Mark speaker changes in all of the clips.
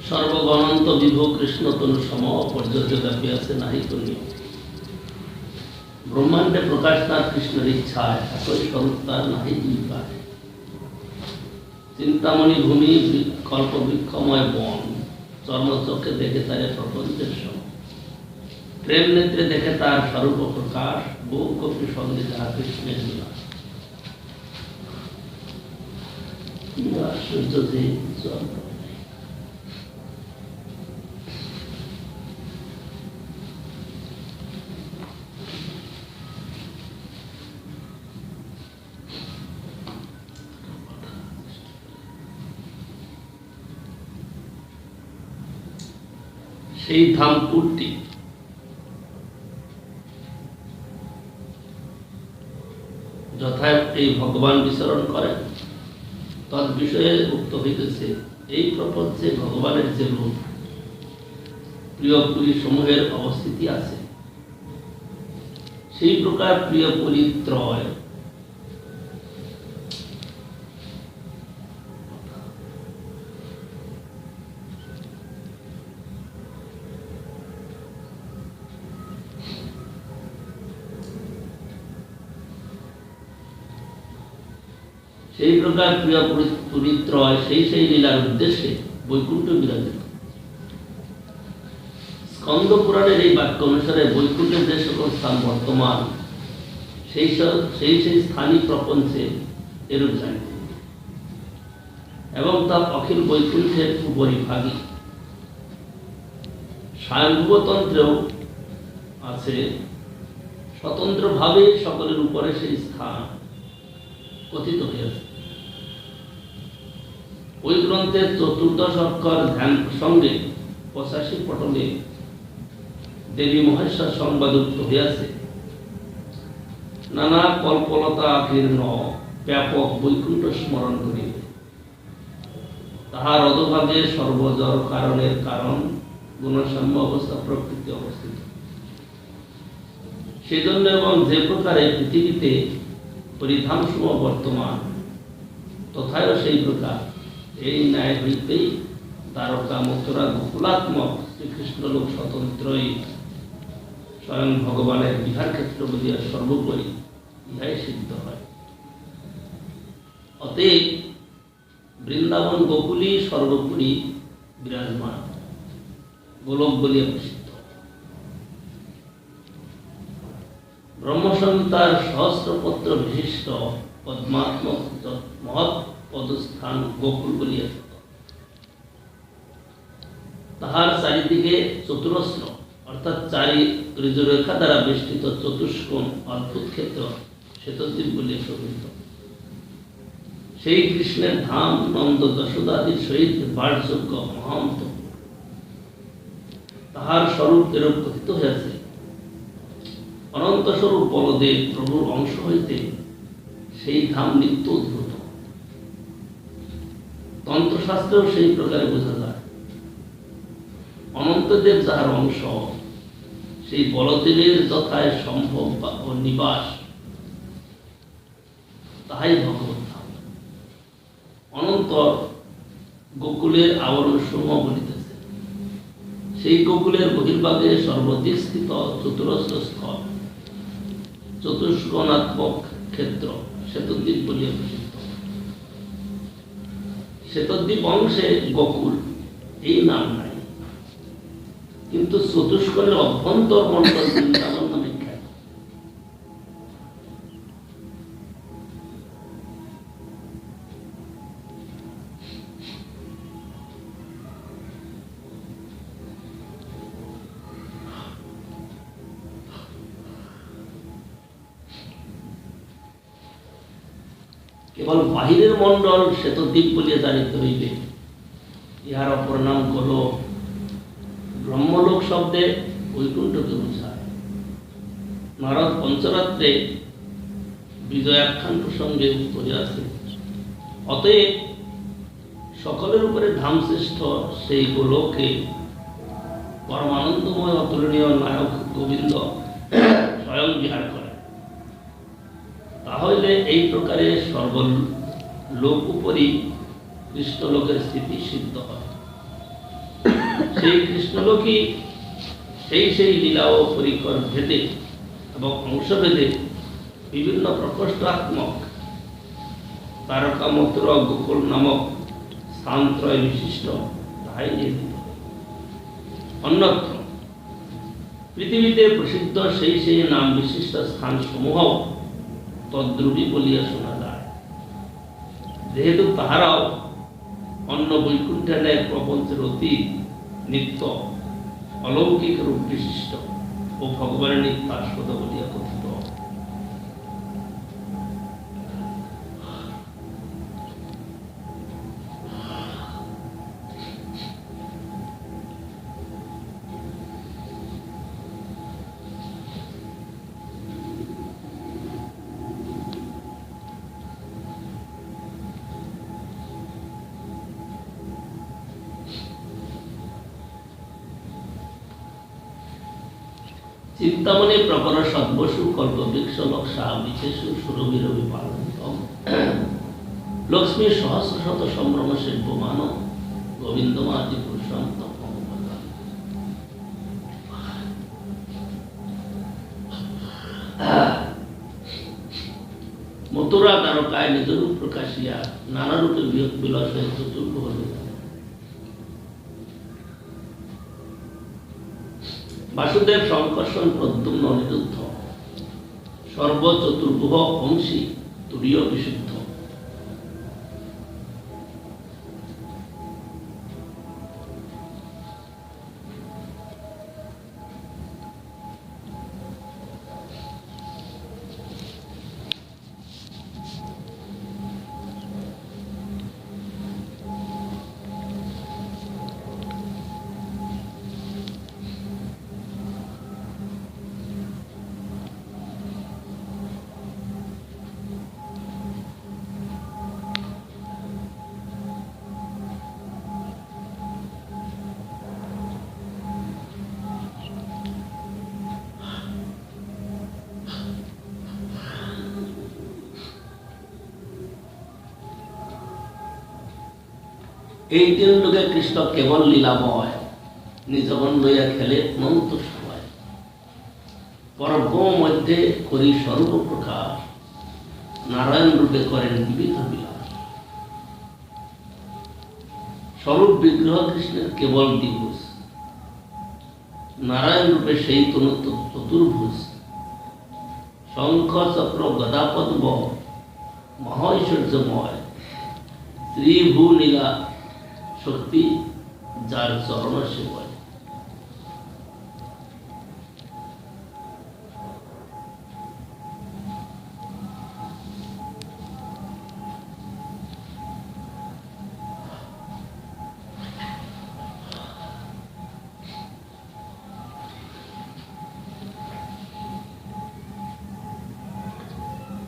Speaker 1: সর্বগণন্ত বিভু কৃষ্ণ তনু সম পর্যন্ত ব্যাপী আছে নাহি করি ব্রহ্মাণ্ডে প্রকাশ তার কৃষ্ণের ইচ্ছায় একই স্বরূপ তার নাহি দুইবার চিন্তামণি ভূমি কল্প বৃক্ষময় বন চর্মচক্ষে দেখে তার প্রপঞ্চের সম প্রেম নেত্রে দেখে তার স্বরূপ প্রকাশ বহু কপি সঙ্গে যাহা কৃষ্ণের বিলাস আশ্চর্য যে সেই ধামপুরটি যথায় এই ভগবান বিচরণ করেন তদ বিষয়ে উক্ত হইতেছে এই প্রপঞ্চে ভগবানের যে রূপ প্রিয় পুরী সমূহের অবস্থিতি আছে সেই প্রকার প্রিয় পুরী ত্রয় সেই প্রকার প্রিয় পুরীত্রয় সেই লীলার উদ্দেশ্যে বৈকুণ্ঠ বিরাজিত স্কন্দ পুরাণের এই বাক্য অনুসারে বৈকুণ্ঠের যে সকল স্থান বর্তমান সেই স্থানই প্রপঞ্চে এরূপ জানি এবং তা অখিল বৈকুণ্ঠের উপরিভাগী স্বয়ংভূতন্ত্রেও আছে স্বতন্ত্রভাবে সকলের উপরে সেই স্থান কথিত হয়েছে ওই গ্রন্থের 14 অক্ষর ধ্যান প্রসঙ্গে 85 পটলে দেবী মহেশ্বর সংবাদ উক্ত হইয়াছে নানা কল্পলতা কীর্ণ ব্যাপক বৈকুণ্ঠ স্মরণ করিবে তাহার অধোভাগে সর্বজর কারণের কারণ গুণসাম্য অবস্থা প্রকৃতি অবস্থিত সেজন্য এবং যে প্রকারে পৃথিবীতে পরিধামসমূহ বর্তমান তথায় সেই প্রকার এই ন্যায় হইতেই দ্বারকা মথুরা গোকুলাত্মক শ্রীকৃষ্ণ লোক স্বতন্ত্রই স্বয়ং ভগবানের বিহার ক্ষেত্র বলিয়া সর্বোপরি ইহাই সিদ্ধ হয় অতএব বৃন্দাবন গোকুলই সর্বোপরি বিরাজমান গোলক বলিয়া প্রসিদ্ধ ব্রহ্মসংহিতার সহস্রপত্র বিশিষ্ট পদ্মাত্মক মহৎ পদস্থান গোকুল বলিয়া তাহার চারিদিকে চতুরস্র অর্থাৎ চারি ঋজুরেখা দ্বারা বেষ্টিত চতুষ্কোণ অদ্ভুত ক্ষেত্র শ্বেতদ্বীপ বলিয়া শোভিত সেই কৃষ্ণের ধাম নন্দ যশোদাদির সহিত বাসযোগ্য মহান্ত তাহার স্বরূপ এরূপ কথিত হইয়াছে অনন্ত স্বরূপ বলদেব প্রভুর অংশ হইতে সেই ধাম নিত্য উদ্ভূত তন্ত্রশাস্ত্রেও সেই প্রকারে বোঝা যায় অনন্তদেব যাহার অংশ সেই বলদেবের যথায় সম্ভব ও নিবাস তাহাই ভগবত ধাম অনন্ত গোকুলের আবরণ সমূহ বলিতেছে সেই গোকুলের বহির্ভাগে সর্বদিক স্থিত চতুরস্র স্থল চতুষ্কোণাত্মক ক্ষেত্র শ্বেতদ্বীপ বলিয়া প্রসিদ্ধ শ্বেতদ্বীপ অংশে গোকুল এই নাম নাই কিন্তু চতুষ্কোণের অভ্যন্তর মন্ডল বৃন্দাবন নামে খ্যাত কেবল বাহিরের মন্ডল শ্বেতদ্বীপ বলিয়া জানিতে হইবে ইহার অপর নাম গোলক ব্রহ্মলোক শব্দে বৈকুণ্ঠকে বোঝায় নারদ পঞ্চরাত্রে বিজয়াখ্যান প্রসঙ্গে উক্ত হইয়াছে অতএব সকলের উপরে ধামশ্রেষ্ঠ সেই গোলকে পরমানন্দময় অতুলনীয় নায়ক গোবিন্দ স্বয়ং বিহার করে তাহলে এই প্রকারে সর্বলোক উপরই কৃষ্ণলোকের স্থিতি সিদ্ধ হয় সেই কৃষ্ণলোকী সেই লীলা ও পরিকর ভেদে এবং অংশভেদে বিভিন্ন প্রকোষ্ঠাত্মক তারকামন্ত্র গোকুল নামক স্থানত্রয় বিশিষ্ট তাই নির্মিত। অন্যত্র পৃথিবীতে প্রসিদ্ধ সেই নাম বিশিষ্ট স্থানসমূহ তদ্রূপী বলিয়া শোনা যায়। যেহেতু তাহারাও অন্য বৈকুণ্ঠের ন্যায় প্রপঞ্চের অতি নিত্য অলৌকিক রূপ বিশিষ্ট ও ভগবানের নিত্যাস্পদ বলিয়া কথিত। চিন্তামণি প্রকর সদ্বসু কল্পবৃক্ষ লক্ষা বিশেষু সুরভিরবি পালন্তম লক্ষ্মী সহস্র শত সম্ভ্রম শিল্পমান গোবিন্দমাদি পুরুষান্ত। মথুরা দ্বারকায় নিজরূপ প্রকাশিয়া নানা রূপে বিয়োগ বিলাস হয়ে চতুর্ভুজ বাসুদেব সংকর্ষণ প্রদ্যুম্ন অনিরুদ্ধ সর্বচতুর্ভুহ অংশী তুরীয় বিশুদ্ধ। এই তিন লোকে কৃষ্ণ কেবল লীলাময় নিজগণ লইয়া খেলে অনন্ত সময় পরব্রহ্ম মধ্যে করি স্বরূপ প্রকাশ নারায়ণ রূপে করেন বিবিধ বিলাস। স্বরূপ বিগ্রহ কৃষ্ণের কেবল দ্বিভুজ, নারায়ণ রূপে সেই তনুত্ব চতুর্ভুজ। শঙ্খ চক্র গদা পদ্ম মহাঐশ্বর্যময় শ্রীভূ নীলা শক্তি যার চরণ সেবায়।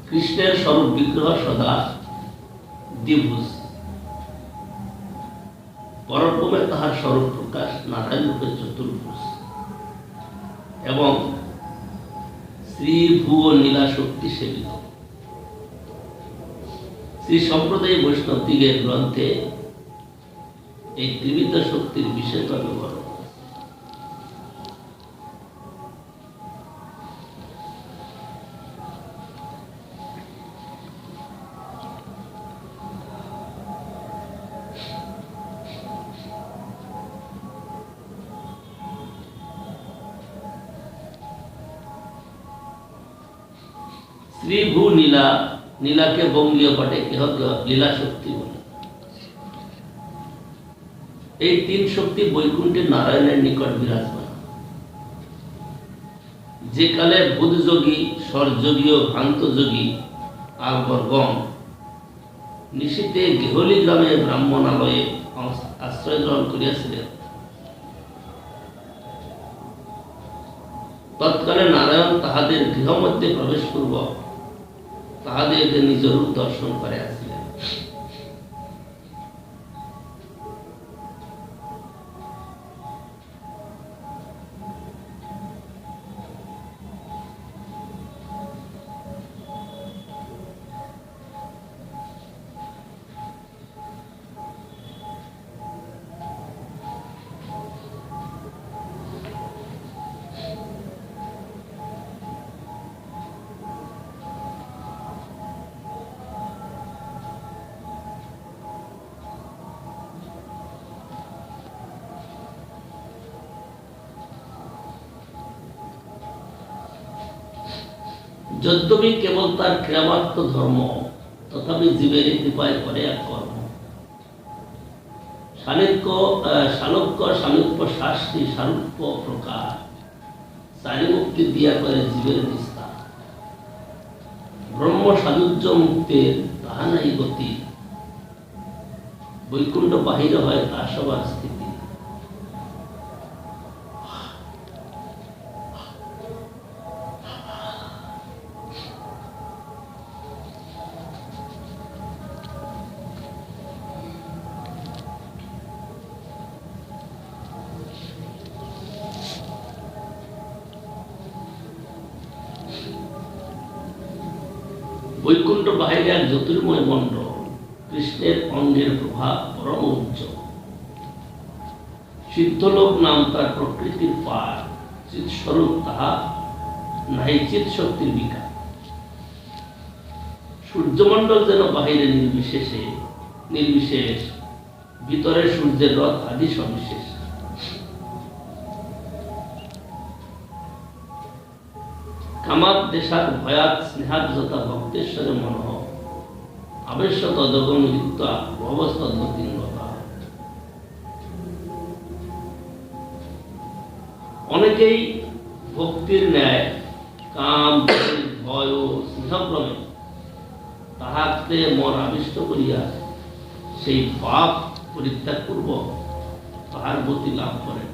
Speaker 1: কৃষ্ণের স্বরূপ বিগ্রহ সদা দ্বিভুজ, পরব্রহ্মে তাহার স্বরূপ প্রকাশ নারায়ণ রূপে চতুর্ভুজ এবং শ্রী ভূ নীলা শক্তি সেবিত। শ্রী সম্প্রদায় বৈষ্ণব দিগের গ্রন্থে এই ত্রিবিধ শক্তির বিশেষভাবে বর্ণনা। শ্রীভূ নীলা, নীলাকে বঙ্গীয় পাঠে কেহ কেহ লীলা শক্তি বলে। এই তিন শক্তি বৈকুণ্ঠে নারায়ণের নিকট বিরাজমান। যে কালে বুধযোগী স্বরযোগী ও ভ্রান্তযোগী আলবরগণ নিশীতে গেহলি গ্রামে ব্রাহ্মণালয়ে আশ্রয় গ্রহণ করিয়াছিলেন, তৎকালে নারায়ণ তাহাদের গৃহ মধ্যে প্রবেশ পূর্বক তাহাদেরকে নিজ রূপ দর্শন করে আসিলেন। যদ্যপি কেবল তার ক্রিয়ামাত্র ধর্ম, তথাপি জীবের কৃপায় করে এক কর্ম। শালক্য সামীপ্য শাস্তি সারূপ্য প্রকার, চারি মুক্তি দিয়া করে জীবের বিস্তার। ব্রহ্ম সাযুজ্য মুক্তের তাহা নাই গতি, বৈকুণ্ঠ বাহিরে হয় তা সবার স্থিতি। বৈকুণ্ঠ বাহিরে এক জ্যোতির্ময় মণ্ডল, কৃষ্ণের অঙ্গের প্রভাব পরম উজ্জ্বল। সিদ্ধলোক নাম তার প্রকৃতির পার, চিৎস্বরূপ তাহা নাই চিৎ শক্তির বিকার। সূর্যমণ্ডল যেন বাহিরে নির্বিশেষ, ভিতরে সূর্যের রথ আদি সবিশেষ। কামাত দেশাত ভয়াত স্নেহাত যথা ভক্তেশ্বরে মনঃ, আবেশ তদগম যুক্তা ভবস্তদ্গতিঙ্গতা। অনেকেই ভক্তির ন্যায় কাম ভয় ও স্নেহক্রমে তাহাকে মন আবিষ্ট করিয়া সেই পাপ পরিত্যাগ পূর্বক তাহার গতি লাভ করেন।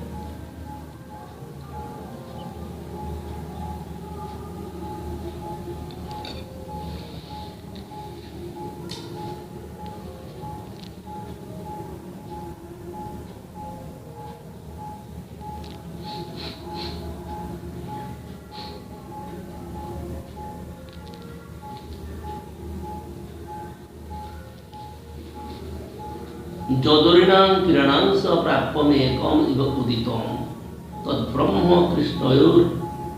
Speaker 1: যদরিণাং কিরণাংশ প্রাপ্যমেকম ইব উদিতম, তদ্ব্রহ্ম কৃষ্ণয়োর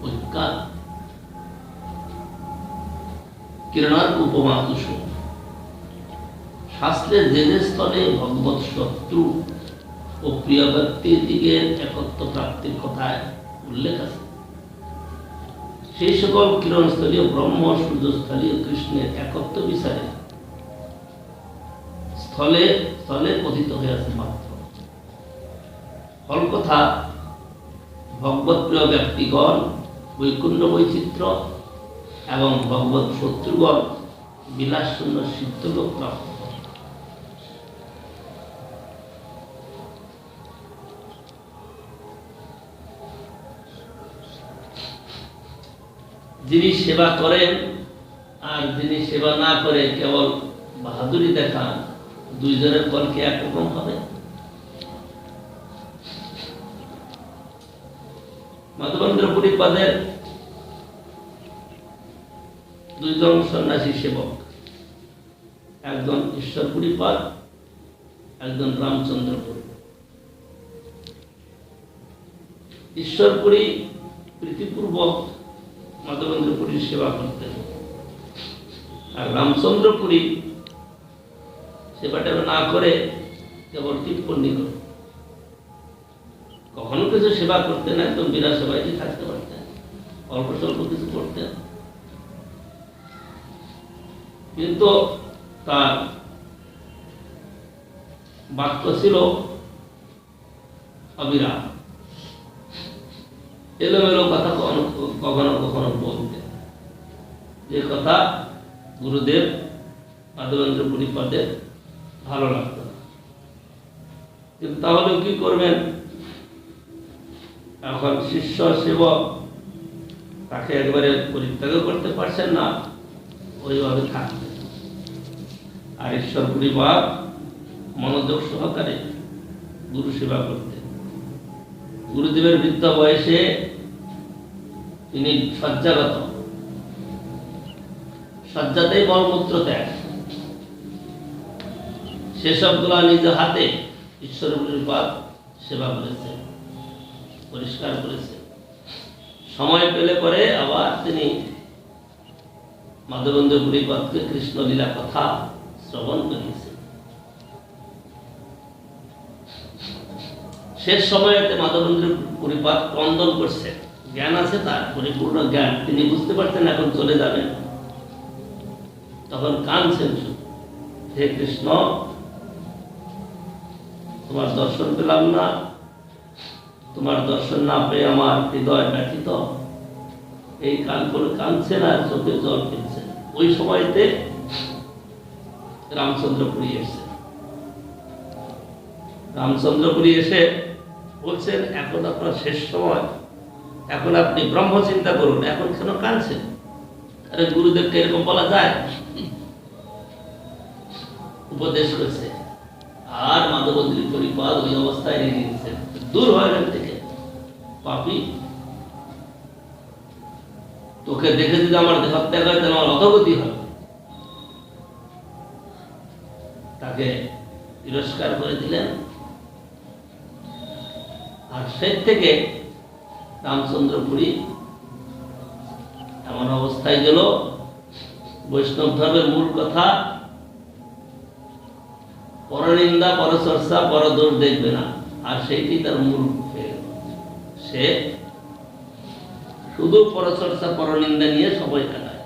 Speaker 1: ঐক্যাৎ কিরণার উপমা কুসুম। শাস্ত্রে যে যে স্থলে ভগবৎ শত্রু ও প্রিয় ব্যক্তির দিকের একত্ব প্রাপ্তির কথায় উল্লেখ আছে, সেই সকল কিরণস্থলীয় ব্রহ্ম সূর্যস্থলীয় কৃষ্ণের একত্ব বিচারে স্থলে স্থলে পতিত হইয়াছে মাত্র। ফল কথা, ভগবৎ প্রিয় ব্যক্তিগণ বৈকুণ্ঠ বৈচিত্র্য এবং ভগবৎ শত্রুগণ বিলাসশূন্য সিদ্ধলোক প্রাপ্ত। যিনি সেবা করেন আর যিনি সেবা না করে কেবল বাহাদুরি দেখান, দুইজনের ফল কি একরকম হবে? মাধবেন্দ্র পুরীপাদের দুইজন সন্ন্যাসী সেবক, একজন ঈশ্বরপুরীপাদ, একজন রামচন্দ্রপুরী। ঈশ্বরপুরী প্রীতিপূর্বক মাধবেন্দ্রপুরীর সেবা করতেন, আর রামচন্দ্রপুরী সেবাটা না করে কেবল টিপ্পণী করতেন। কখনো কিছু সেবা করতেন, একদম বিনা সেবায় থাকতে পারতেন, অল্প স্বল্প কিছু করতেন, কিন্তু তার বাক্য ছিল অবিরাম, এলোমেলো কথা কখনো কখনো বলতেন, যে কথা গুরুদেব মাধবেন্দ্র পুরীপাদের ভালো লাগতো না। কিন্তু তাহলে কি করবেন? এখন শিষ্য সেবক তাকে একবারে পরিত্যাগ করতে পারছেন না, ওইভাবে থাকতেন। আর ঈশ্বর পুরীপাদ মনোযোগ সহকারে গুরু সেবা করতেন। গুরুদেবের বৃদ্ধ বয়সে তিনি শয্যাগত, শয্যাতেই মলমূত্র ত্যাগ, সেসবগুলা নিজ হাতে ঈশ্বর পুরীপাদ সেবা করেছে, পরিষ্কার করেছে। সময় পেলে পরে আবার তিনি মাধবেন্দ্র পুরীপাদকে কৃষ্ণলীলা কথা শ্রবণ করিয়েছে। শেষ সময়েতে মাধবেন্দ্র পুরীপাদ ক্রন্দন করছে, জ্ঞান আছে, তার পরিপূর্ণ জ্ঞান, তিনি বুঝতে পারছেন এখন চলে যাবেন। তখন কাঁদছেন শুধু, হে কৃষ্ণ, তোমার দর্শন পেলাম না, তোমার দর্শন না পেয়ে আমার হৃদয় ব্যথিত। এই কান করে কাঁদছেন আর চোখে জল ফেলছেন। ওই সময়তে রামচন্দ্রপুরী এসেছেন। রামচন্দ্রপুরী এসে বলছেন, এখন আপনার শেষ সময়, এখন আপনি ব্রহ্ম চিন্তা করুন, এখন কেন কাঁদছেন? আরে গুরুদেবকে এরকম বলা যায়? উপদেশ রয়েছে। আর মাধবদ্রী পরিপাদ ওই অবস্থায় রেখে দিচ্ছেন, দূর হয় এখান থেকে, পাপি, তোকে দেখে যদি আমার দেহত্যাগ হয় তাহলে আমার অধগতি হবে। তাকে তিরস্কার করে দিলেন। আর সে থেকে রামচন্দ্রপুরী এমন অবস্থায় গেল, বৈষ্ণব ধর্মের মূল কথা, পরনিন্দা, পরচর্চা, পরদোষ দেখবে না। আর সেইটি তার মূল। সে শুধু পরচর্চা, পরনিন্দা নিয়ে সময় কাটায়।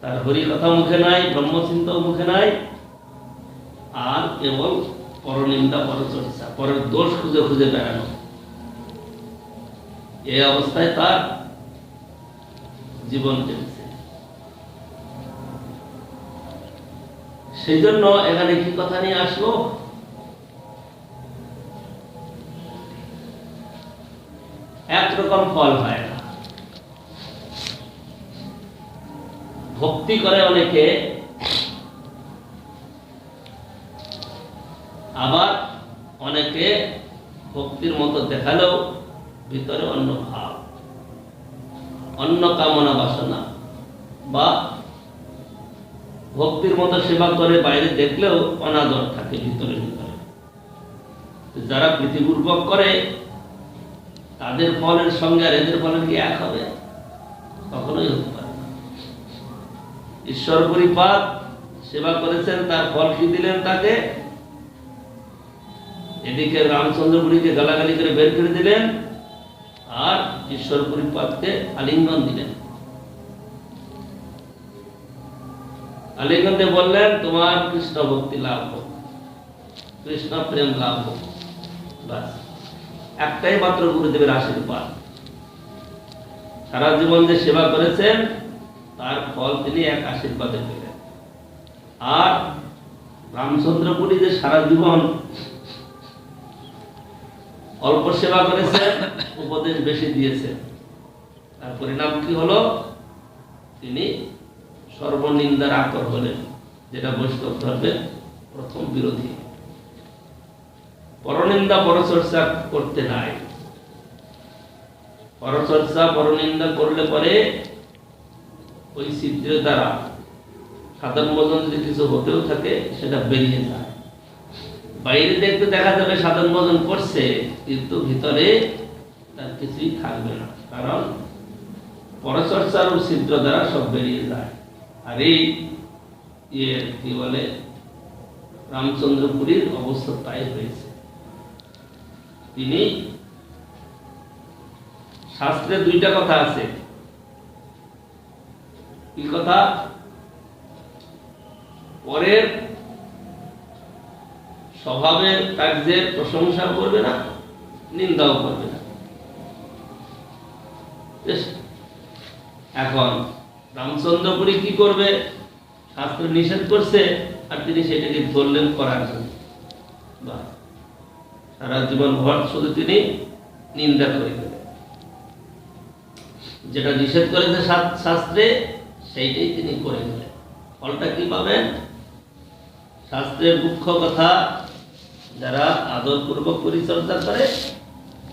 Speaker 1: তার হরি কথা মুখে নাই, ব্রহ্মচিন্তাও মুখে নাই, আর কেবল পরনিন্দা, পরচর্চা, পরের দোষ খুঁজে খুঁজে বেড়ানো। এই অবস্থায় তার জীবন চলছে। সেই জন্য এখানে কি কথা নিয়ে আসলো? একরকম ফল হয় না। ভক্তি করে অনেকে, আবার অনেকে ভক্তির মতো দেখালেও ভিতরে অন্য ভাব, অন্য কামনা বাসনা, বা ভক্তির মতো সেবা করে বাইরে দেখলেও অনাদর থাকে ভিতরে ভিতরে। যারা প্রীতিপূর্বক করে তাদের ফলের সঙ্গে আর এদের ফলের কি এক হবে? কখনোই হতে পারে না। ঈশ্বর পরিপাদ সেবা করেছেন, তার ফল কি দিলেন তাকে? এদিকে রামচন্দ্রপুরীকে গালাগালি করে বের করে দিলেন, আর ঈশ্বর পরিপাদকে আলিঙ্গন দিলেন। আলিঙ্গন দিয়ে বললেন, তোমার কৃষ্ণ ভক্তি লাভ হোক, কৃষ্ণ প্রেম লাভ হোক। বাস, একটাই মাত্র গুরুদেবের আশীর্বাদ। সারা জীবন যে সেবা করেছেন তার ফল তিনি এক আশীর্বাদে পেলেন। আর রামচন্দ্রপুরী যে সারা জীবন অল্প সেবা করেছেন, উপদেশ বেশি দিয়েছেন, তার পরিণাম কি হলো? তিনি সর্বনিন্দার আকর হলেন, যেটা বৈষ্ণব ধর্মের প্রথম বিরোধী। পরনিন্দা, পরচর্চা করতে নাই। পরচর্চা, পরনিন্দা করলে পরে ওই ছিদ্রের দ্বারা সাধারণ ভোজন যদি কিছু হতেও থাকে সেটা বেরিয়ে যায়। বাইরে দেখতে দেখা যাবে সাধন ভোজন করছে, কিন্তু ভিতরে তার কিছুই থাকবে না, কারণ পরচর্চার ছিদ্র দ্বারা সব বেরিয়ে যায়। আর এই কি বলে, রামচন্দ্রপুরীর অবস্থা তাই হয়েছে। তিনি, শাস্ত্রে দুইটা কথা আছে। কি কথা? পরের স্বভাবের কার্যের প্রশংসা করবে না, নিন্দাও করবে না। এখন রামচন্দ্রপুরী কি করবে? শাস্ত্র নিষেধ করছে আর তিনি সেটাকে ধরলেন করার জন্য। সারা জীবন ভর শুধু তিনি নিন্দা করে গেলেন। যেটা নিষেধ করেছে শাস্ত্রে সেইটাই তিনি করে গেলেন। ফলটা কি পাবেন? শাস্ত্রের মুখ্য কথা যারা আদরপূর্বক পরিচর্যা করে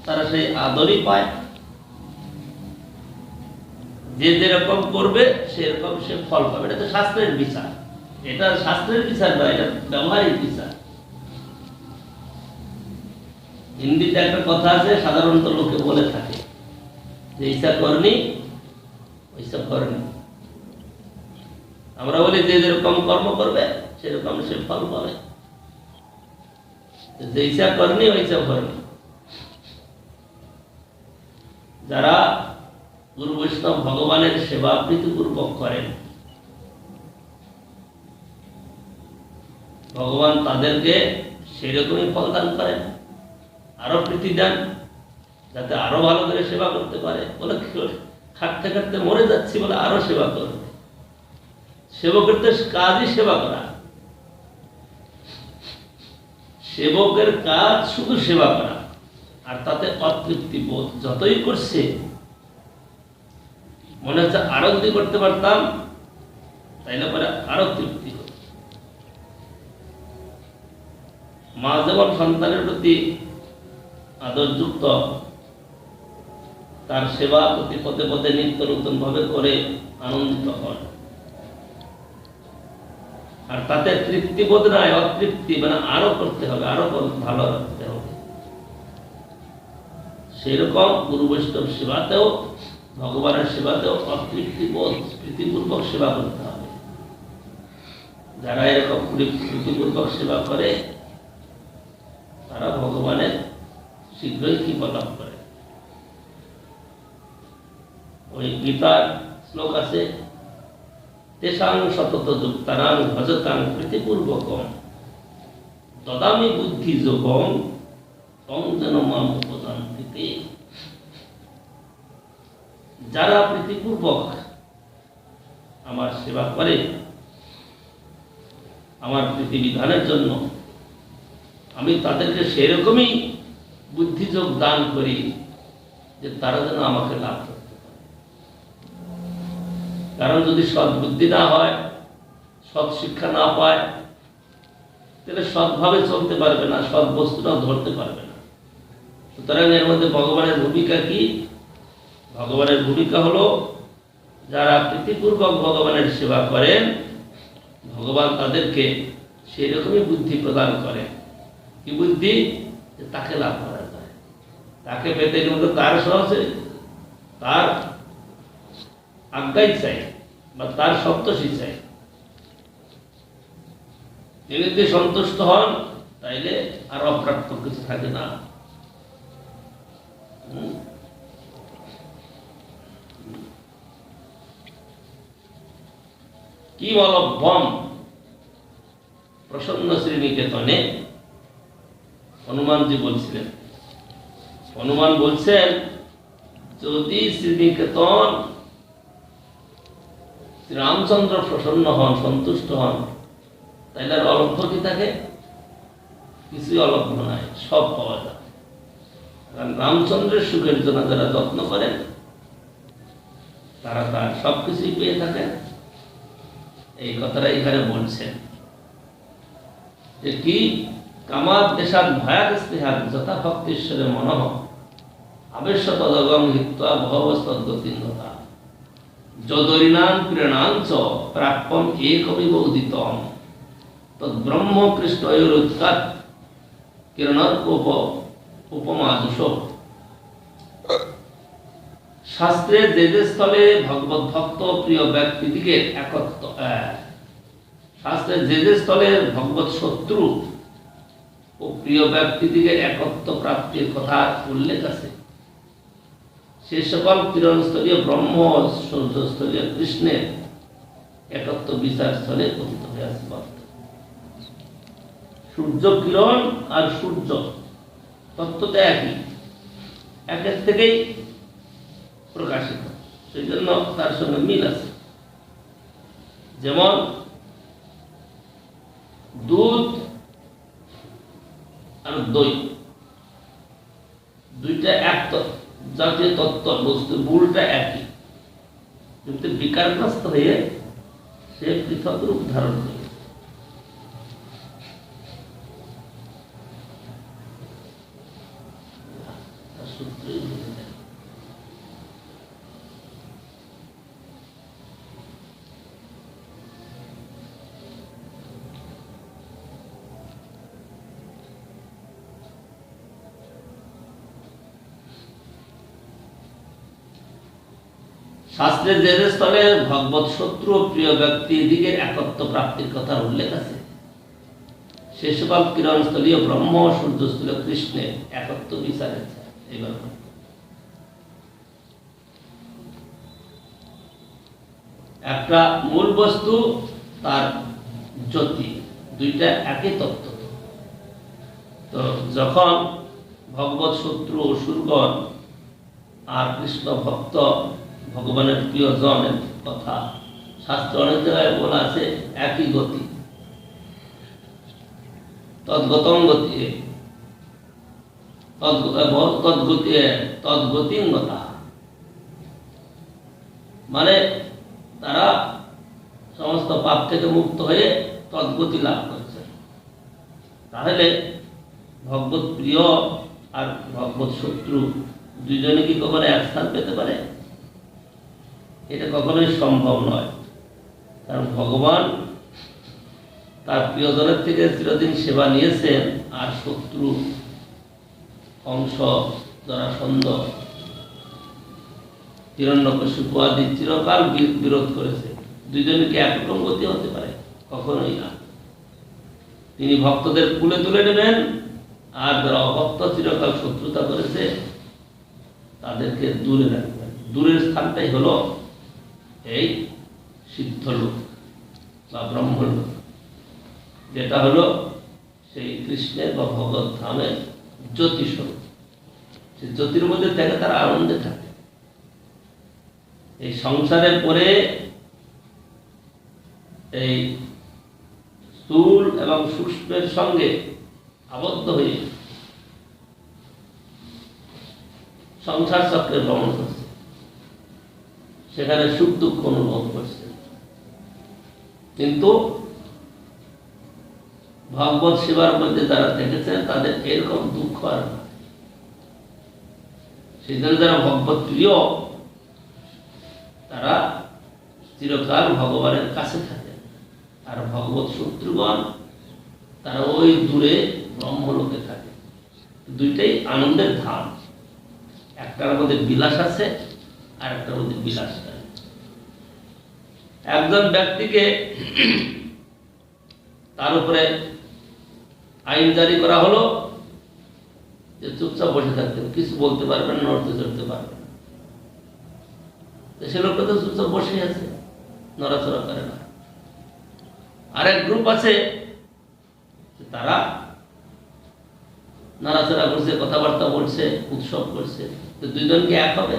Speaker 1: তারা সেই আদরই পায়। যে যেরকম করবে সেরকম সে ফল পাবে। এটা তো শাস্ত্রের বিচার, এটা শাস্ত্রের বিচার নয়, এটা ব্যবহারিক বিচার। হিন্দিতে একটা কথা আছে, সাধারণত লোকে বলে থাকে যে ইচ্ছা করনি ওইসব করনি। আমরা বলি যে যেরকম কর্ম করবে সেরকম সে ফল পাবে। যে ইচ্ছা করনি ওইসব করনি। যারা গুরু বৈষ্ণব ভগবানের সেবা প্রীতিপূর্বক করেন, ভগবান তাদেরকে সেরকমই ফল দান করেন, আরো প্রীতি দেন, যাতে আরো ভালো করে সেবা করতে পারে। বলে খাটতে খাটতে মরে যাচ্ছি বলে আরো সেবা করবে। সেবকের তো কাজই সেবা করা, সেবকের কাজ শুধু সেবা করা, আর তাতে অতৃপ্তি বোধ যতই করছে মনে হচ্ছে আরো যদি করতে পারতাম তাইলে পরে আরো তৃপ্তি হতো। মা যেমন সন্তানের প্রতি আদরযুক্ত, তার সেবা প্রতি পদে পদে নিত্য নতুন ভাবে করে আনন্দিত হন, আর তাতে তৃপ্তি বোধ নয়, অতৃপ্তি, মানে আরো করতে হবে, আরো ভালো রাখতে হবে। সেরকম গুরু বৈষ্ণব সেবাতেও, ভগবানের সেবাতেও অতৃপ্তি বোধ, প্রীতিপূর্বক সেবা করতে হবে। যারা এরকম প্রীতিপূর্বক সেবা করে তারা ভগবানের শীঘ্রই কৃপা লাভ করে। ওই গীতার শ্লোক আছে, তেষাং সতত যুক্তানাং ভজতাং প্রীতিপূর্বকম দদামি বুদ্ধি যোগং তং যেন মাম উপযান্তি তে। যারা প্রীতিপূর্বক আমার সেবা করে, আমার প্রীতিবিধানের জন্য আমি তাদেরকে সেরকমই বুদ্ধিযোগ দান করি যে তারা যেন আমাকে লাভ করতে পারে। কারণ যদি সৎ বুদ্ধি না হয়, সৎ শিক্ষা না পায়, তাহলে সৎভাবে চলতে পারবে না, সৎ বস্তুটাও ধরতে পারবে না। সুতরাং এর মধ্যে ভগবানের ভূমিকা কি? ভগবানের ভূমিকা হলো, যারা প্রীতিপূর্বক ভগবানের সেবা করেন, ভগবান তাদেরকে সেই রকমই বুদ্ধি প্রদান করে। কি বুদ্ধি? যে তাকে লাভ করা যায়, তাকে পেতে কিন্তু তার সহজে, তার আজ্ঞাই চাই বা তার সন্তোষই চাই। তিনি যদি সন্তুষ্ট হন তাইলে আর অপ্রাপ্ত কিছু থাকে না। কি বলভ্যম প্রসন্ন শ্রীনিকেতনে হনুমানজি বলছিলেন। হনুমান বলছেন, যদি শ্রীনিকেতন শ্রীরামচন্দ্র প্রসন্ন হন, সন্তুষ্ট হন, তাইলে আর অলভ্য কি থাকে? কিছুই অলভ্য নাই, সব পাওয়া যায়। কারণ রামচন্দ্রের সুখের জন্য যারা যত্ন করেন তারা তার সবকিছুই পেয়ে থাকেন। এই কথাটা এখানে বলছেন যে কি, কামাদ দেশাদ ভয়াত স্নেহাদ যথা ভক্তিশ্বরে মনঃ আবেশ তদগম হিত্বা ভবস্তদ্গতিন্নতা যদরিণাং প্রেরণাঞ্চ প্রাপ্যম একমিব উদিতম তদ্ব্রহ্ম কৃষ্ণয়োরুৎকাত কিরণর উপমাদুষ। শাস্ত্রে যে যে স্থলে ভগবত ভক্ত প্রিয় ব্যক্তিদিকে একত্ব, শাস্ত্রে যে যে স্থলে ভগবত শত্রু ও প্রিয় ব্যক্তিদিকে একত্ব প্রাপ্তির কথা উল্লেখ আছে, সে সকল কিরণস্থলীয় ব্রহ্ম, সূর্যস্থলীয় কৃষ্ণের একত্ব বিচার স্থলে পতিত হয়ে আছে। সূর্য কিরণ আর সূর্য তত্ত্বটা একই, একের থেকেই প্রকাশিত, সেই জন্য তার সঙ্গে মিল আছে। যেমন দুধ আর দই, দুইটা এক জাতীয় তত্ত্ব বস্তু, মূলটা একই, কিন্তু বিকারগ্রস্ত হয়ে সে পৃথক রূপ ধারণ করে। শাস্ত্রের যে যে স্থলে ভগবত শত্রু ও প্রিয় ব্যক্তি দিকে একত্ব প্রাপ্তির কথা উল্লেখ আছে, সে সকল কিরণস্থলীয় ব্রহ্ম, সূর্যস্থলীয় কৃষ্ণের একত্ব বিচার আছে। এবার একটা মূল বস্তু, তার জ্যোতি, দুইটা একই তত্ত্ব। তো যখন ভগবত শত্রু অসুরগণ আর কৃষ্ণ ভক্ত ভগবানের প্রিয়জনের কথা শাস্ত্র অনেক জায়গায় বলা আছে, একই গতি, তদ্গতং গতি, তদ্গতিঙ্গতা, মানে তারা সমস্ত পাপ থেকে মুক্ত হয়ে তদ্গতি লাভ করছে। তাহলে ভগবত প্রিয় আর ভগবত শত্রু দুইজনে কি কখনো এক স্থান পেতে পারে? এটা কখনোই সম্ভব নয়। কারণ ভগবান তার প্রিয়জনের থেকে চিরদিন সেবা নিয়েছেন, আর শত্রু কংস, জরাসন্ধ, হিরণ্যকশিপু আদি চিরকাল বিরোধ করেছে। দুইজনে কি একরকম গতি হতে পারে? কখনোই না। তিনি ভক্তদের কুলে তুলে নেবেন, আর যারা অভক্ত চিরকাল শত্রুতা করেছে তাদেরকে দূরে রাখবেন। দূরের স্থানটাই হলো এই সিদ্ধলোক বা ব্রহ্মলোক, যেটা হলো সেই কৃষ্ণের বা ভগবত ধামের জ্যোতিস্বরূপ। সেই জ্যোতির মধ্যে থেকে তারা আনন্দে থাকে। এই সংসারের পরে এই স্থূল এবং সূক্ষ্মের সঙ্গে আবদ্ধ হয়ে সংসার চক্রে ভ্রমণ করছে, সেখানে সুখ দুঃখ অনুভব করছে। কিন্তু ভগবত সেবার মধ্যে যারা দেখেছেন তাদের এরকম দুঃখ আর না। সেই জন্য যারা ভগবত প্রিয় তারা চিরকাল ভগবানের কাছে থাকে, আর ভগবত শত্রুগণ তারা ওই দূরে ব্রহ্মলোকে থাকে। দুইটাই আনন্দের ধাম, একটার মধ্যে বিলাস আছে আর একটার মধ্যে বিলাস নাই। একজন ব্যক্তিকে তার উপরে আইন জারি করা হলো যে চুপচাপ বসে থাকতে, কিছু বলতে পারবেন না, নড়তে চড়তে পারবেন না। সে লোকটা তো চুপচাপ বসে আছে, নড়াচড়া করে না। আরেক গ্রুপ আছে তারা নাড়াচড়া করছে, কথাবার্তা বলছে, উৎসব করছে। তো দুইজনকে এক হবে?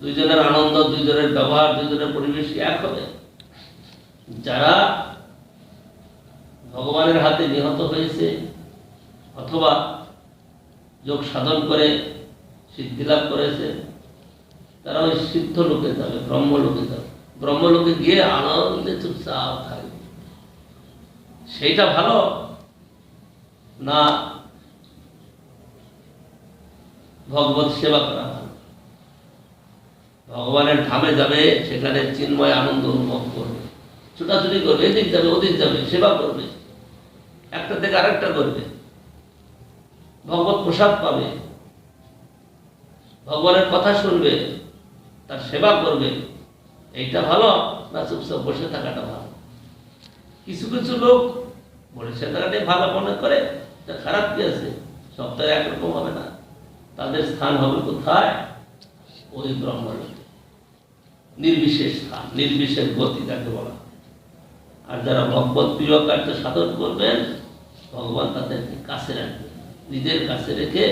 Speaker 1: দুইজনের আনন্দ, দুইজনের ব্যবহার, দুইজনের পরিবেশ এক হবে? যারা ভগবানের হাতে নিহত হয়েছে অথবা যোগ সাধন করে সিদ্ধি লাভ করেছে, তারা ওই সিদ্ধ লোকে যাবে, ব্রহ্মলোকে যাবে। ব্রহ্মলোকে গিয়ে আনন্দে চুপচাপ থাকবে। সেইটা ভালো না ভগবত সেবা করা ভালো? ভগবানের ধামে যাবে, সেখানে চিন্ময় আনন্দ অনুভব করবে, ছুটাছুটি করবে, এদিক যাবে ওদিক যাবে, সেবা করবে, একটা থেকে আরেকটা করবে, ভগবত প্রসাদ পাবে, ভগবানের কথা শুনবে, তার সেবা করবে। এইটা ভালো না চুপচাপ বসে থাকাটা ভালো? কিছু কিছু লোক বসে থাকাটাই ভালো মনে করে, তা খারাপ কি আছে? সপ্তাহে একরকম হবে না। তাদের স্থান হবে কোথায়? ওই ব্রহ্মলোকে, নির্বিশেষ স্থান, নির্বিশেষ গতি যাকে বলা। আর যারা ভগবত প্রিয় কার্য সাধন করবেন, ভগবান তাদেরকে কাছে রাখবেন, নিজের কাছে রেখে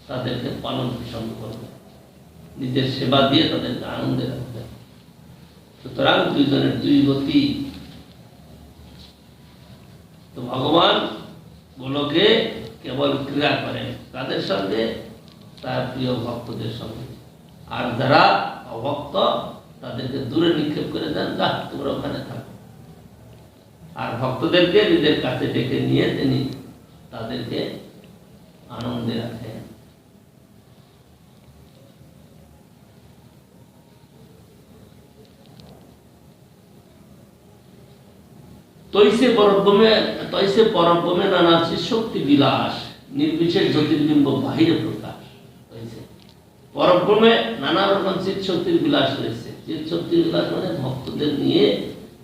Speaker 1: তাদেরকে পালন পোষণ করবেন, নিজের সেবা দিয়ে তাদেরকে আনন্দে রাখবেন। সুতরাং দুইজনের দুই গতি। তো ভগবান গোলকে কেবল ক্রিয়া করেন তাদের সঙ্গে, তার প্রিয় ভক্তদের সঙ্গে। আর যারা অভক্ত তাদেরকে দূরে নিক্ষেপ করে দেন, যা তোমরা ওখানে থাকো। আর ভক্তদেরকে নিজের কাছে ডেকে নিয়ে তিনি তাদেরকে আনন্দে রাখেন। তৈসে পরব্রমে নানা শক্তি বিলাস, নির্বিশেষ জ্যোতির্বিম্ব বাহিরে প্রকাশ। পরব্রমে নানা রকম চিৎ শক্তির বিলাস রয়েছে। চিৎ শক্তির বিলাস মানে ভক্তদের নিয়ে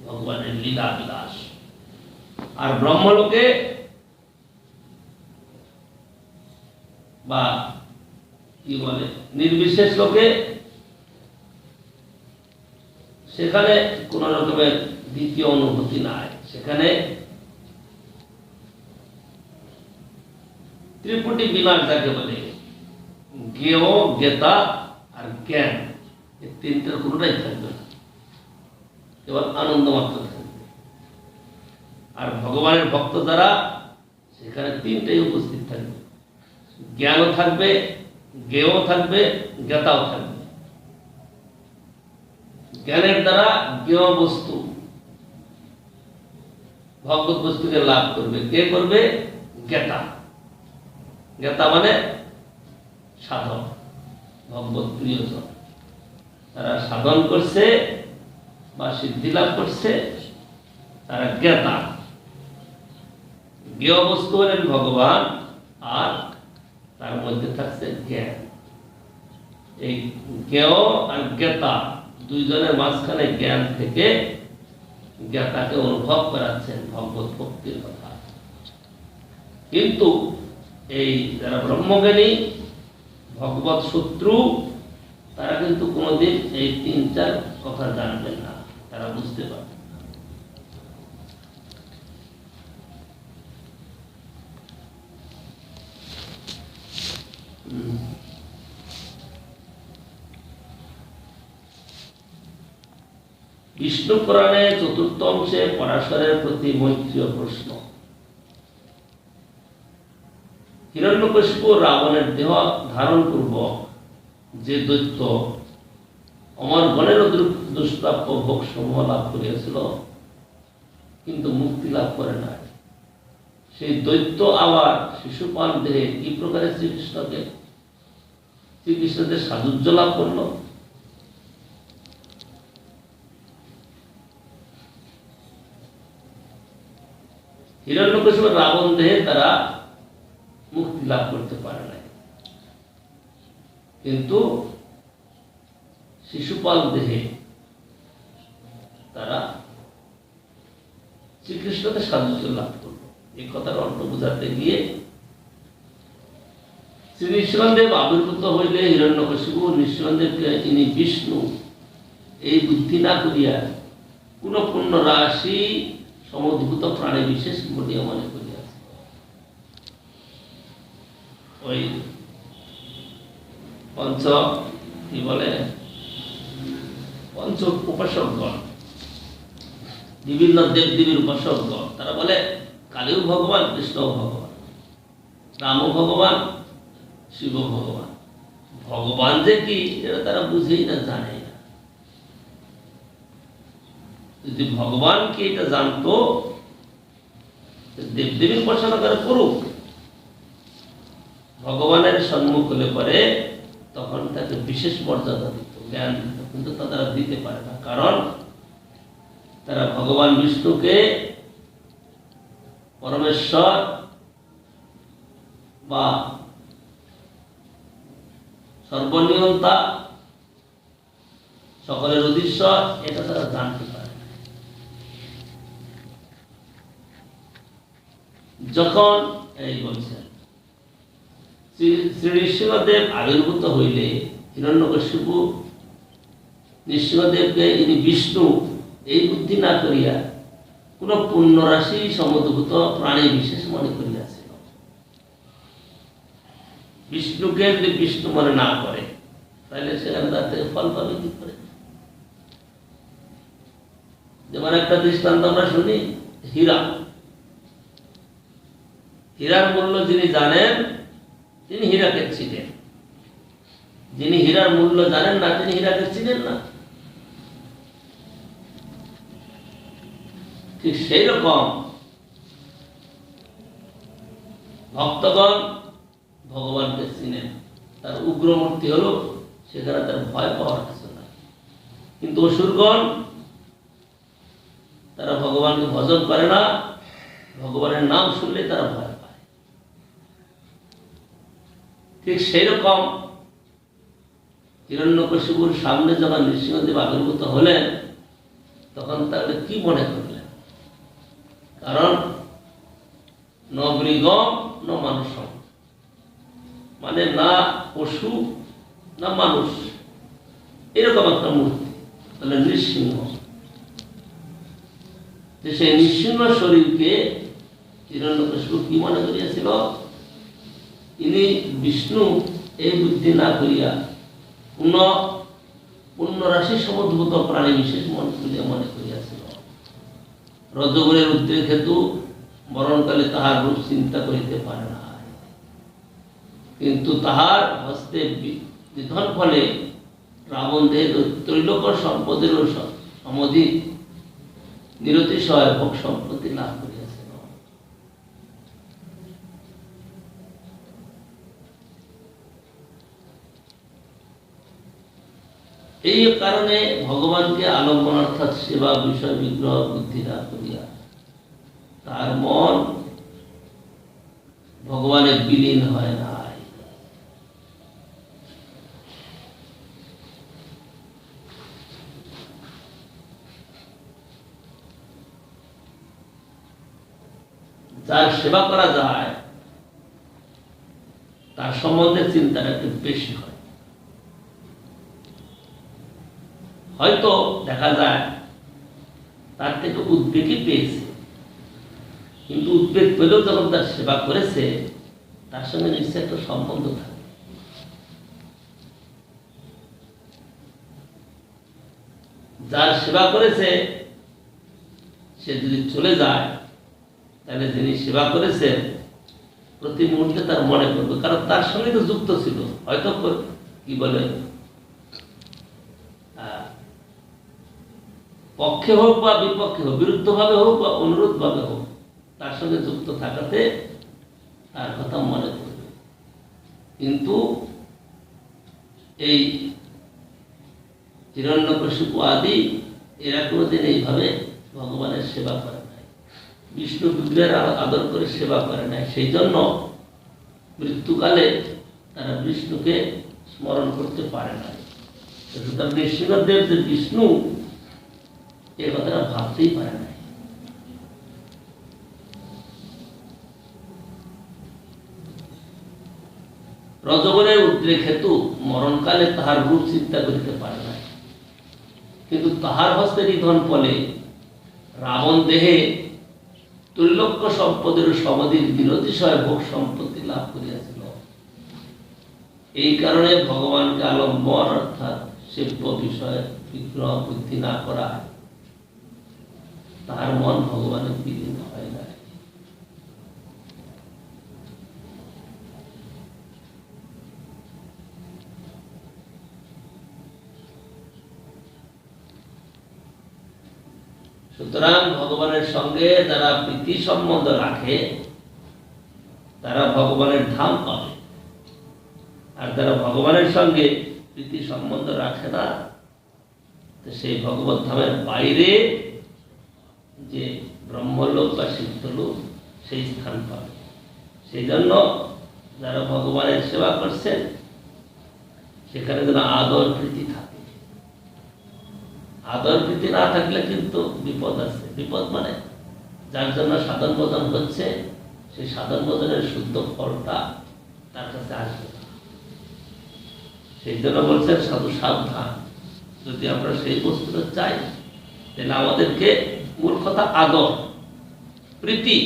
Speaker 1: ভগবানের লীলা বিলাস। আর ব্রহ্মলোকে বা কি বলে নির্বিশেষ লোকে সেখানে কোন রকমের দ্বিতীয় অনুভূতি নাই, সেখানে ত্রিপুটি বিনাশ যাকে বলে জ্ঞেয়, জ্ঞেতা আর জ্ঞান, এই তিনটার কোনোটাই থাকবে না, কেবল আনন্দ মাত্র থাকবে। আর ভগবানের ভক্ত যারা, সেখানে তিনটাই উপস্থিত থাকবে, জ্ঞানও থাকবে, জ্ঞেয় থাকবে, জ্ঞাতাও থাকবে। জ্ঞানের দ্বারা জ্ঞেয় বস্তু, ভগবত বস্তুকে লাভ করবে। কে করবে? জ্ঞাতা। জ্ঞাতা মানে সাধক, ভগবত প্রিয়জন। তারা সাধন করছে বা সিদ্ধি লাভ করছে, তারা জ্ঞাতা। জ্ঞেয় বস্তু হলেন ভগবান, আর তার মধ্যে থাকছে জ্ঞান। এই জ্ঞেয় আর জ্ঞাতা দুইজনের মাঝখানে জ্ঞান থেকে জ্ঞাতাকে অনুভব করাচ্ছেন ভগবত ভক্তির কথা। কিন্তু এই যারা ব্রহ্মজ্ঞানী, ভগবত শত্রু, তারা কিন্তু কোনোদিন এই তিন চার কথা জানবেন না, তারা বুঝতে পারবেন না। বিষ্ণু পুরাণে চতুর্থ অংশে পরাশরের প্রতি মৈত্রীয় প্রশ্ন। হিরণ্যকশিপু রাবণের দেহ ধারণ পূর্বক যে দৈত্য অমর গণের দুষ্প্রাপ্য ভোগ সমূহ লাভ করিয়াছিল, কিন্তু মুক্তি লাভ করে নাই, সেই দৈত্য আবার শিশুপাল দেহে কি প্রকারে শ্রীকৃষ্ণদের সাযুজ্য লাভ করল? হিরণ্যকশিপু রাবণ দেহে তারা মুক্তি লাভ করতে পারে নাই, কিন্তু শিশুপাল দেহে তারা শ্রীকৃষ্ণকে সাযুজ্য লাভ করল। এই কথার অর্থ বোঝাতে গিয়ে শ্রী নৃসিংহদেব আবির্ভূত হইলে হিরণ্যকশিপু নৃসিংহদেবকে ইনি বিষ্ণু এই বুদ্ধি না করিয়া কোন পূর্ণ রাশি সমুদ্ভূত প্রাণী বিশেষ বলিয়া মনে করিয়াছে। ওই পঞ্চ কি বলে পঞ্চ উপাসকগণ, বিভিন্ন দেব দেবীর উপাসকগণ, তারা বলে কালীও ভগবান, কৃষ্ণও ভগবান, রামও ভগবান, শিব ভগবান। ভগবান যে কি এটা তারা বুঝেই না, জানেই না। যদি ভগবান কি এটা জানতো, দেবদেবীর উপাসনা করে করুক, ভগবানের সম্মুখ হলে পরে তখন তাকে বিশেষ মর্যাদা দিত, জ্ঞান দিত, কিন্তু তারা দিতে পারে না, কারণ তারা ভগবান বিষ্ণুকে পরমেশ্বর বা সর্বনিয়ন্তা, সকলের অধীশ্বর, এটা তারা জানতে পারে। যখন এই বলছেন শ্রী নৃসিংহদেব আবির্ভূত হইলে হিরণ্যকশিপু নৃসিংহদেবকে ইনি বিষ্ণু এই বুদ্ধি না করিয়া কোন পুণ্যরাশি সমুদ্ভূত প্রাণী বিশেষ মনে করিয়াছিল। বিষ্ণুকে যদি বিষ্ণু মনে না করে, তাহলে সেখানে তার থেকে ফল পাবে কি করে? যেমন একটা দৃষ্টান্ত আমরা শুনি, হীরা। হীরার মূল্য যিনি জানেন তিনি হীরাকে চিনেন, যিনি হীরার মূল্য জানেন না তিনি হীরাকে চিনেন না। ঠিক সেই রকম ভক্তগণ ভগবানকে চিনেন, তার উগ্রমূর্তি হলো, সেখানে তার ভয় পাওয়ার কিছু নাই। কিন্তু অসুরগণ তারা ভগবানকে ভজন করে না, ভগবানের নাম শুনলে তারা ভয় পায়। ঠিক সেই রকম হিরণ্যকশিপুর সামনে যখন নৃসিংহদেব আবির্ভূত হলেন, তখন তাকে কি মনে করলেন? কারণ ন মৃগম ন মানুষম, মানে না পশু না মানুষ, এরকম একটা মূর্তি, তাহলে নৃসিংহ। যে সেই নিঃসীম শরীরকে হিরণ্যকশিপু কি মনে করিয়াছিল, ইনি বিষ্ণু এই বুদ্ধি না করিয়া কোন পুণ্যরাশি সমুদ্ভূত প্রাণী বিশেষ মনে করিয়াছিল। রজগুণের উদ্রেক হেতু মরণকালে তাহার রূপ চিন্তা করিতে পারে না, কিন্তু তাহার হস্তে নিধন ফলে রাবণ দেহের ত্রৈলোক সম্পদের সমধিক নিরতিশয় ভোগ সম্পত্তি লাভ করিয়াছিল। এই কারণে ভগবানকে আলম্বন অর্থাৎ সেবা বিষয় বিগ্রহ বুদ্ধি না করিয়া তার মন ভগবানের বিলীন হয় না। যার সেবা করা যায় তার সম্বন্ধে চিন্তাটা একটু বেশি হয়। হয়তো দেখা যায় তার থেকে উদ্বেগই পেয়েছে, কিন্তু উদ্বেগ পেলেও যখন তার সেবা করেছে তার সঙ্গে নিশ্চয় একটা সম্বন্ধ থাকে। যার সেবা করেছে সে যদি চলে যায় তাহলে যিনি সেবা করেছেন প্রতি মুহূর্তে তার মনে পড়বে, কারণ তার সঙ্গে তো যুক্ত ছিল। হয়তো কি বলে পক্ষে হোক বা বিপক্ষে হোক, বিরুদ্ধ ভাবে হোক বা অনুরোধ ভাবে হোক, তার সঙ্গে যুক্ত থাকাতে তার কথা মনে পড়বে। কিন্তু এই হিরণ্যকশিপু আদি এরা কোনোদিন এইভাবে ভগবানের সেবা করে নাই, বিষ্ণু বিগ্রহের আদর করে সেবা করে নাই। সেই জন্য মৃত্যুকালে তারা বিষ্ণুকে স্মরণ করতে পারে না। সুতরাং নৃসিংহদেব যে বিষ্ণু এ কথাটা ভাবতেই পারে না। রজগুণের উদ্রেক হেতু মরণকালে তাহার রূপ চিন্তা করিতে পারে না, কিন্তু তাহার হস্তে নিধন ফলে রাবণ দেহে ত্রৈলোক সম্পদের সমধিক বিরতিশয় ভোগ সম্পত্তি লাভ করিয়াছিল। এই কারণে ভগবানকে আলম্বন অর্থাৎ সেব্য বিষয় বিগ্রহ বুদ্ধি না করা তাহার মন ভগবানের বিলীন হয় না। সুতরাং ভগবানের সঙ্গে যারা প্রীতি সম্বন্ধ রাখে তারা ভগবানের ধাম পাবে, আর যারা ভগবানের সঙ্গে প্রীতি সম্বন্ধ রাখে না সেই ভগবত ধামের বাইরে যে ব্রহ্মলোক বা সিদ্ধলোক সেই স্থান পাবে। সেই জন্য যারা ভগবানের সেবা করছেন সেখানে যেন আদর প্রীতি থাকে। আদর প্রীতি না থাকলে কিন্তু বিপদ আছে। বিপদ মানে যার জন্য সাধন ভজন হচ্ছে সেই সাধন ভজনের শুদ্ধ ফলটা তার কাছে আসবে না। সেই জন্য বলছেন সাধু সাবধান, যদি আমরা সেই বস্তুটা চাই তাহলে আমাদেরকে মূল কথা আদর প্রীতি,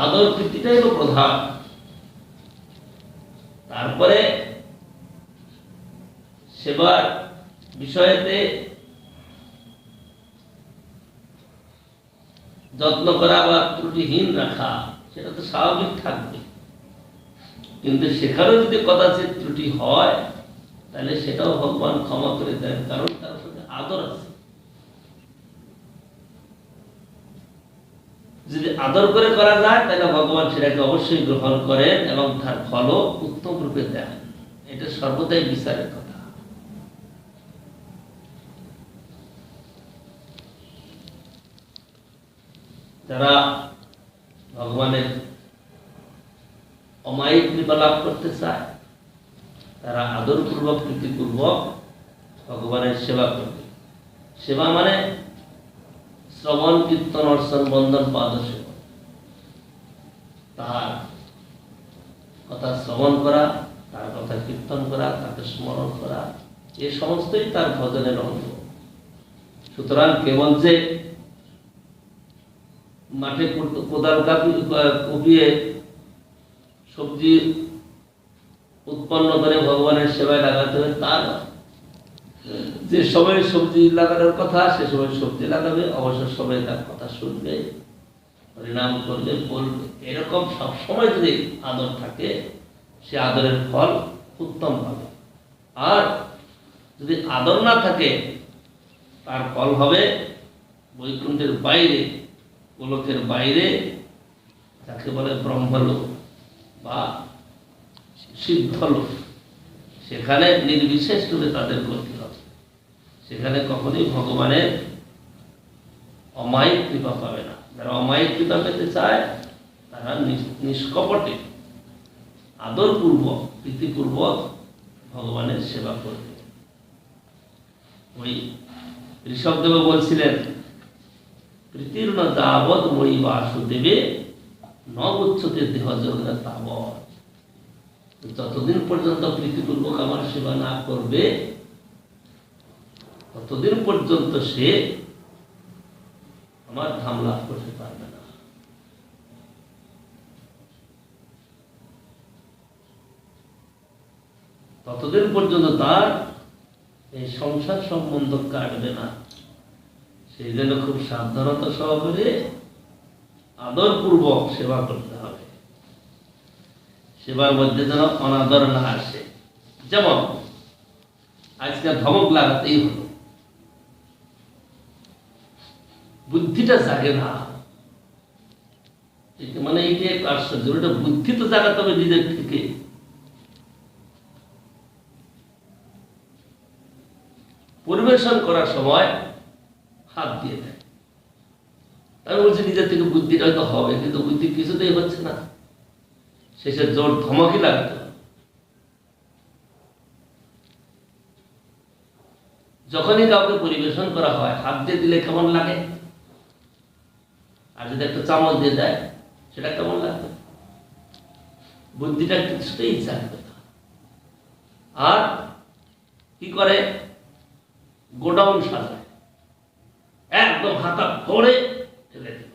Speaker 1: আদর প্রীতিটাই হলো প্রধান। তারপরে সেবার বিষয়েতে যত্ন করা বা ত্রুটিহীন রাখা সেটা তো স্বাভাবিক থাকবে, কিন্তু সেখানেও যদি কদাচিৎ ত্রুটি হয় তাহলে সেটাও ভগবান ক্ষমা করে দেন, কারণ তার সাথে আদর আছে। যদি আদর করে করা যায় তাহলে ভগবান সেটাকে অবশ্যই গ্রহণ করেন এবং তার ফলও উত্তম রূপে দেন। এটা সর্বদাই বিচারের কথা। যারা ভগবানের অমায়িক কৃপা লাভ করতে চায় তারা আদরপূর্বক প্রীতিপূর্বক ভগবানের সেবা করবে। সেবা মানে শ্রবণ কীর্তন অর্চন বন্দন পাদ সেবা, তার কথা শ্রবণ করা, তার কথা কীর্তন করা, তাকে স্মরণ করা, এ সমস্তই তার ভজনের অঙ্গ। সুতরাং কেবল যে মাঠে কোদাল কুপিয়ে সবজি উৎপন্ন করে ভগবানের সেবায় লাগাতে হবে তা না। যে সময় সবজি লাগানোর কথা সে সময় সবজি লাগাবে, অবসর সময় তার কথা শুনবে, পরিণাম করবে, বলবে। এরকম সবসময় যদি আদর থাকে সে আদরের ফল উত্তম হবে। আর যদি আদর না থাকে তার ফল হবে বৈকুণ্ঠের বাইরে, গোলকের বাইরে, যাকে বলে ব্রহ্মলোক বা সিদ্ধলোক। সেখানে নির্বিশেষ রূপে তাদের গতি হবে। সেখানে কখনোই ভগবানের অমায়িক কৃপা পাবে না। যারা অমায়িক কৃপা পেতে চায় তারা নিষ্কপটে আদরপূর্বক প্রীতিপূর্বক ভগবানের সেবা করবে। ওই ঋষভদেব বলছিলেন, প্রীতির্ণ যাবৎ মই বাসুদেবে ন উচ্চতে দেহ যোগনা তাবৎ। যতদিন পর্যন্ত প্রীতিপূর্বক আমার সেবা না করবে ততদিন পর্যন্ত সে আমার ধাম লাভ করতে পারবে না। ততদিন পর্যন্ত তার এই সংসার সম্বন্ধ কাটবে না। সেই জন্য খুব সাবধানতা সহকারে আদরপূর্বক সেবা করতে হবে। সেবার মধ্যে যেন অনাদর না আসে। যেমন আজকে ধমক লাগাতেই হলো, বুদ্ধিটা জাগে না। মানে এইটা একটা আশ্চর্য, ওটা বুদ্ধি তো জাগাতে হবে নিজের থেকে। পরিবেশন করার সময় হাত দিয়ে দেয়। আমি বলছি নিজের থেকে বুদ্ধিটা হয়তো হবে, কিন্তু বুদ্ধি কিছুতেই হচ্ছে না। শেষে জোর ধমকই লাগতো। যখনই কাউকে পরিবেশন করা হয় হাত দিয়ে দিলে কেমন লাগে, আর যদি একটা চামচ দিয়ে দেয় সেটা কেমন লাগবে? বুদ্ধিটা কিছুতেই জানবে না। আর কি করে, গোডাউন সাজায়, একদম হাতা ভরে ফেলে দিল।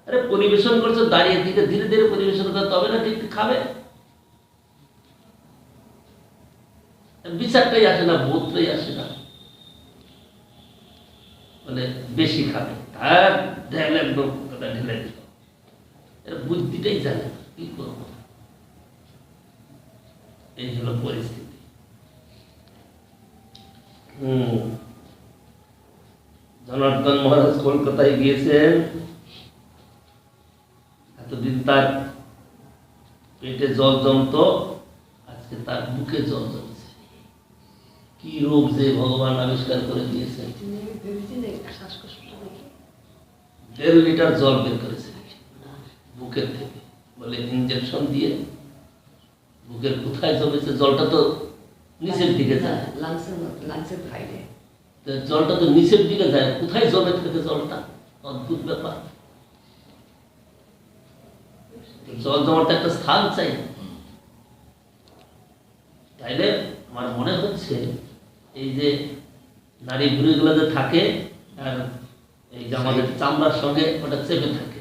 Speaker 1: আরে পরিবেশন করছে দাঁড়িয়ে থেকে, ধীরে ধীরে পরিবেশন করতে হবে না, ঠিক খাবে। বিচারটাই আসে না, বোধটাই আসে না, মানে বেশি খাবে আর ঢেলে একদম ঢেলে দিল। এর বুদ্ধিটাই জানে না কি করবো। এই হলো পরিস্থিতি। জনার্দন মহারাজ কলকাতায় গিয়েছেন। এতদিন তার পেটে জল জমত, আজকে তার বুকে জল জমছে। কি রোগ যে ভগবান আবিষ্কার করে দিয়েছেন। 1.5 লিটার জল বের করেছে বুকের থেকে, বলে ইঞ্জেকশন দিয়ে। বুকের কোথায় জমেছে? জলটা তো নিচের দিকে যায়, জলটা তো নিচের দিকে যায়, কোথায় জমে থাকে জলটা? অদ্ভুত ব্যাপার। জল জমার একটা স্থান চাই। তাইলে আমার মনে হচ্ছে এই যে নারী ভুঁড়িগুলো যে থাকে, আর এই যে আমাদের চামড়ার সঙ্গে ওটা চেপে থাকে,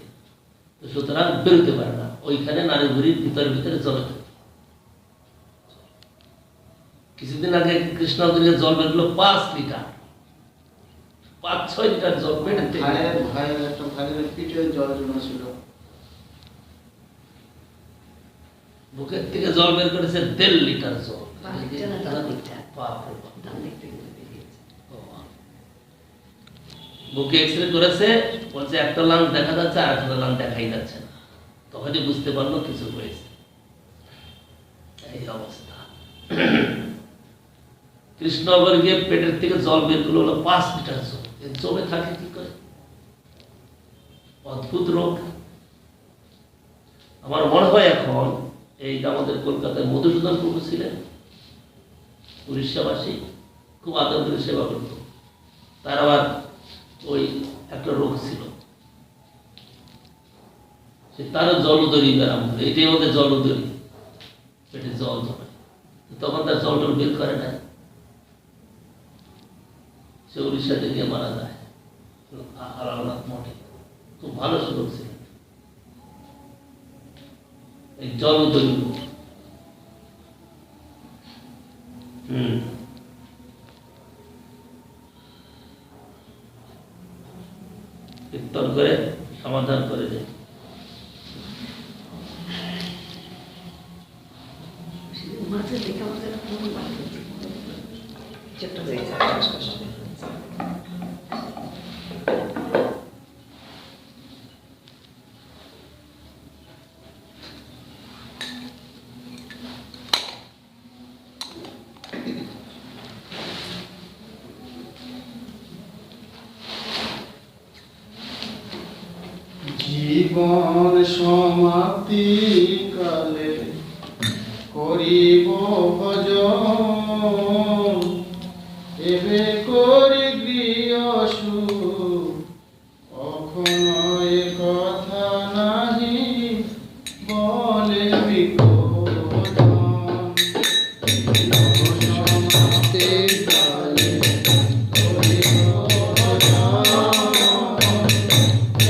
Speaker 1: তো সুতরাং বেরোতে পারে না। ওইখানে নারী ভুঁড়ির ভিতরে ভিতরে জমে থাকে। কিছুদিন আগে কৃষ্ণগঞ্জে জল বেরোলো 5 লিটার, 5-6 লিটার জল পেটে জল জমেছিল। বুকের থেকে জল বের করেছে 1.5 লিটার জল। বুকে এক্সরে করেছে, বলছে একটা লাং দেখা যাচ্ছে আর একটা লাং দেখাই যাচ্ছে না। তখনই বুঝতে পারলো কিছু হয়েছে। এই অবস্থা। কৃষ্ণনগর গিয়ে পেটের থেকে জল বের করলো, হলো 5 লিটার জল। জমে থাকে কি করে? অদ্ভুত রোগ। আমার মনে হয় এখন এই আমাদের কলকাতায় মধুসূদন প্রভু ছিলেন, উড়িষ্যাবাসী, খুব আদর করে সেবা করত। তার আবার ওই একটা রোগ ছিল, তারও জলদরি ব্যায়াম করে। এটাই ওদের জলদরি, পেটে জল জমে। তখন তার জল টল বের করে না, সে উড়িষ্যাতে গিয়ে মারা যায়। আলাদা মঠে খুব ভালো সুযোগ ছিল। এই জলদৈব কীর্তন করে সমাধান করে দেয়।
Speaker 2: জীবন সমাপ্তি কালে করিব ভজন, এবে করি গৃহ সুখ, কখনো এ কথা নাহি বলে বিকোজন। সমাপ্তি কালে করিব ভজন,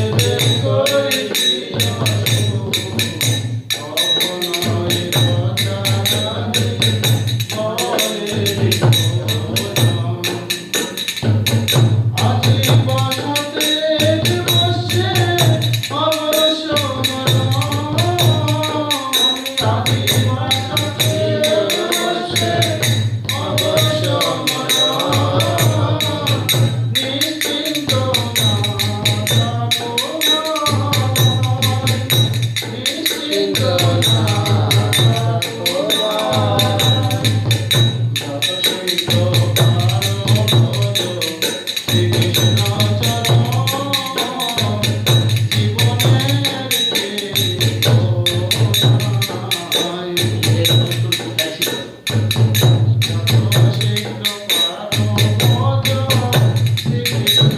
Speaker 2: এবে করি গৃহ সুখ, কখনো এ কথা নাহি বলে বিকোজন। আজি বসতে বসে অবশ্য মন, আজি বসতে বসে অবশ্য মন, নিশ্চিন্ত না থাকো ভাই, নিশ্চিন্ত না থাকো ভাই। যত শীঘ্র পারো ভজ শ্রীকৃষ্ণ চরণ, জীবনের কেহ নাই। যত শীঘ্র পারো ভজ শ্রীকৃষ্ণ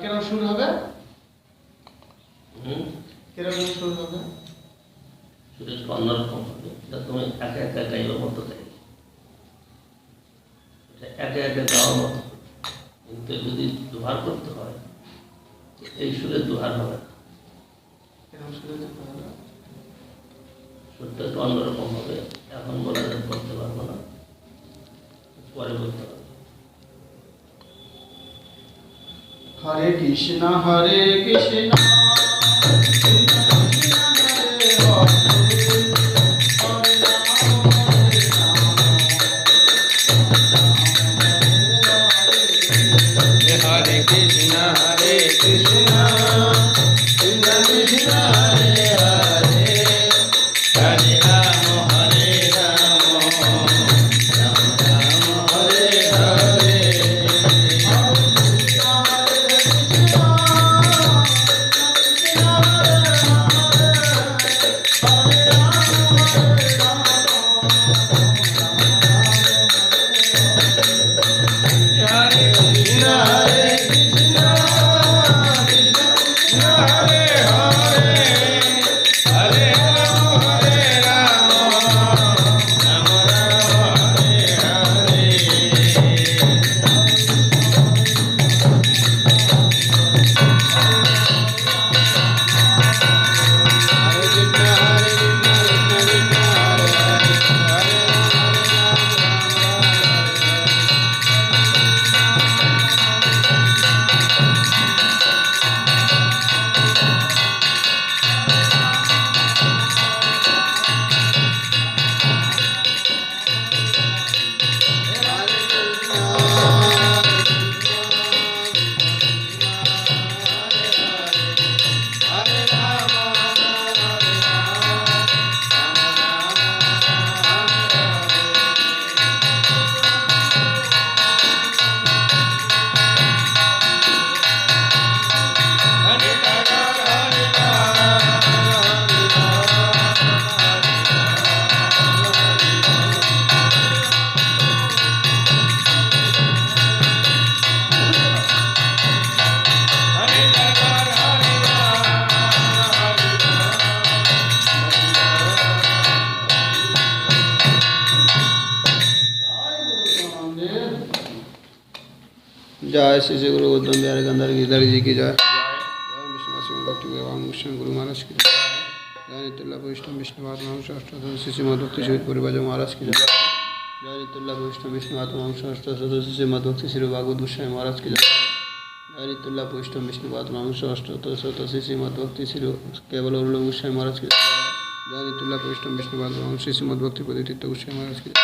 Speaker 2: কেন শুরু হবে?
Speaker 1: হুম,
Speaker 2: কিরকম শুরু হবে?
Speaker 1: সেটা একটু অন্যরকম হবে। এটা তুমি একা একা গাইবার মতো গাইবে, এটা একা একা গাওয়ার মতো। কিন্তু যদি দোহার করতে হয়, এই সুরে দোহার হবে না,
Speaker 2: কেন শুরু হবে?
Speaker 1: সুরটা একটু অন্যরকম হবে। এখন বলা যায়, করতে পারবো না, পরে বলতে পারবো।
Speaker 2: হরে কৃষ্ণ হরে কৃষ্ণ কৃষ্ণ কৃষ্ণ হরে হরে হরে রাম হরে Ram
Speaker 3: Hare Krishna, Hare Krishna, Krishna Krishna, Hare Hare, Hare Rama, Hare Rama, Rama Rama, Hare Hare. Hare Krishna, Hare Krishna, Krishna Krishna, Hare Hare, Hare Rama, Hare Rama, Rama Rama, Hare Hare. Hare Krishna, Hare Krishna, Krishna Krishna, Hare Hare, Hare Rama, Hare Rama, Rama Rama, Hare Hare. जय श्री श्री गुरु गौतम बिहारी गंधर गिरधर जी की जय। जय विष्णु भक्ति भगवान कृष्ण गुरु महाराज की जय। जय नित्युल्ला वैष्णव विष्णु महात्मा श्री श्री मधुभक्ति श्री परिवार महाराज की जय। जय नित्युल्ला वैष्णव विष्णु महात्मा श्री श्री मधुभक्ति श्री भागवत गोस्वामी महाराज की जय। जय नित्युल्ला वैष्णव विष्णु महात्मा श्री श्री मधुभक्ति श्री केवल गोस्वामी महाराज की जय। जय नित्युल्ला वैष्णव विष्णु महात्मा श्री श्री मधुभक्ति पदितीर्थ गोस्वामी महाराज की जय।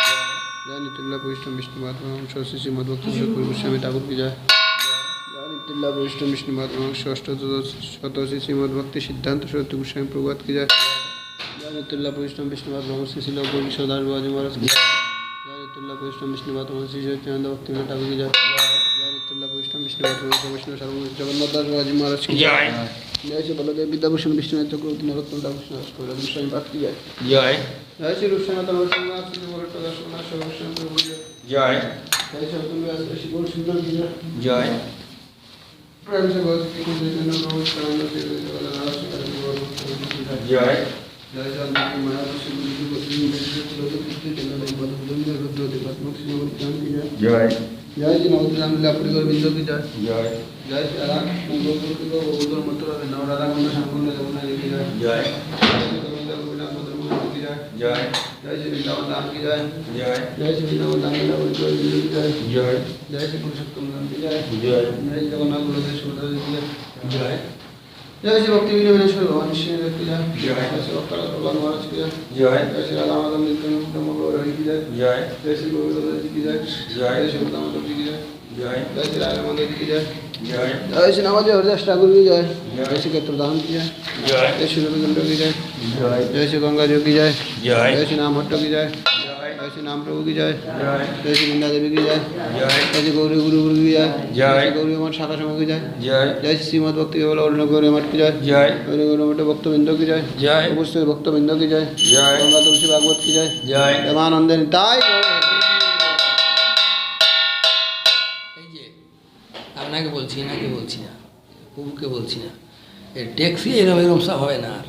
Speaker 3: जय नित्युल्ला वैष्णव विष्णु महात्मा श्री श्री मधुभक्ति श्री गोस्वामी ठाकुर की जय। जय नित्युल्ला वैष्णव विष्णु महात्मा श्री श्री मधुभक्ति सिद्धांत सरस्वती गोस्वामी प्रभुपाद की जय। जय नित्युल्ला वैष्णव विष्णु महात्मा श्री श्री लौकिक किशोरदास बाबाजी महाराज की जय। जय नित्युल्ला वैष्णव विष्णु महात्मा श्री श्री सच्चिदानंद भक्ति ठाकुर की जय। जय नित्युल्ला वैष्णव विष्णु महात्मा विष्णु जगन्नाथ दास बाबाजी महाराज की जय। जय श्री बलदेव विद्याभूषण विष्णु चक्रवर्ती नरोत्तम दास गोस्वामी पाठ की जय। जय
Speaker 2: जय श्री रुष्यनाथ नरसिंहनाथ श्री वरट दर्शनाथ गोस्वामी प्रभु की जय।
Speaker 3: जय
Speaker 2: जय श्री अतुल व्यास श्री गौर सुंदर की जय।
Speaker 3: जय
Speaker 2: प्रेम से बोल श्री कृष्ण चैतन्य प्रभु नित्यानंद श्री जगन्नाथ श्री हरि की जय।
Speaker 3: जय
Speaker 2: जय शांति माया श्री गुरु श्री कृष्ण चैतन्य प्रभु रुद्र पद्म श्री ज्ञान की जय।
Speaker 3: जय
Speaker 2: जय श्री नवद्राम लीलापुरी गोविंद की जय।
Speaker 3: जय
Speaker 2: जय श्री राधा गोकुल की गोवर्धन मथुरा वृंदावन राधा कुंड श्यामकुंड जमुना जी की जय।
Speaker 3: जय
Speaker 2: की जय।
Speaker 3: जय
Speaker 2: जय श्री वृंदावन धाम की जय।
Speaker 3: जय
Speaker 2: जय श्री वृंदावन धाम लीलापुरी गोविंद की जय।
Speaker 3: जय
Speaker 2: जय श्री पुरुषोत्तम धाम की जय।
Speaker 3: जय
Speaker 2: जय श्री जगन्नाथ बलदेव सुभद्रा जी की जय।
Speaker 3: जय
Speaker 2: जय श्री भक्ति विनयेश्वर भगवान श्री की जय।
Speaker 3: जय
Speaker 2: जय श्री भक्तराज भगवान महाराज की जय।
Speaker 3: जय
Speaker 2: जय श्री राधा माधव नित्यानंद मंगल हरि की जय।
Speaker 3: जय
Speaker 2: जय श्री गोविंद जी की जय।
Speaker 3: जय
Speaker 2: जय श्री राधा माधव जी की जय।
Speaker 3: जय
Speaker 2: जय श्री राधा माधव जी की जय।
Speaker 3: जय
Speaker 2: जय श्री नवाजी हरिदास ठाकुर की जय। जय श्री केतुरधाम की जय।
Speaker 3: जय
Speaker 2: जय श्री रविकुंड की जय।
Speaker 3: जय
Speaker 2: जय श्री गंगा जी की जय।
Speaker 3: जय
Speaker 2: जय श्री नाम हट्टो की जय।
Speaker 3: जय
Speaker 2: जय श्री नाम प्रभु की जय।
Speaker 3: जय
Speaker 2: जय श्री वृंदा देवी की जय।
Speaker 3: जय
Speaker 2: जय श्री गौरी गुरु गुरु की जय।
Speaker 3: जय।
Speaker 2: श्री गौरी मठ शाखा समूह की जय।
Speaker 3: जय
Speaker 2: जय श्री श्रीमद भक्ति केवल और गौरी मठ की जय।
Speaker 3: जय
Speaker 2: गौरी गौरी मठ भक्त बिंदु की जय।
Speaker 3: जय
Speaker 2: उपस्थित भक्त बिंदु की जय।
Speaker 3: जय
Speaker 2: गंगा तुलसी भागवत की जय।
Speaker 3: जय
Speaker 2: प्रेमानंद निताय
Speaker 4: এই যে আপনাকে বলছি নাকি বলছি না প্রভুকে বলছি না, এই ট্যাক্সি এরম এরম সব হয় না আর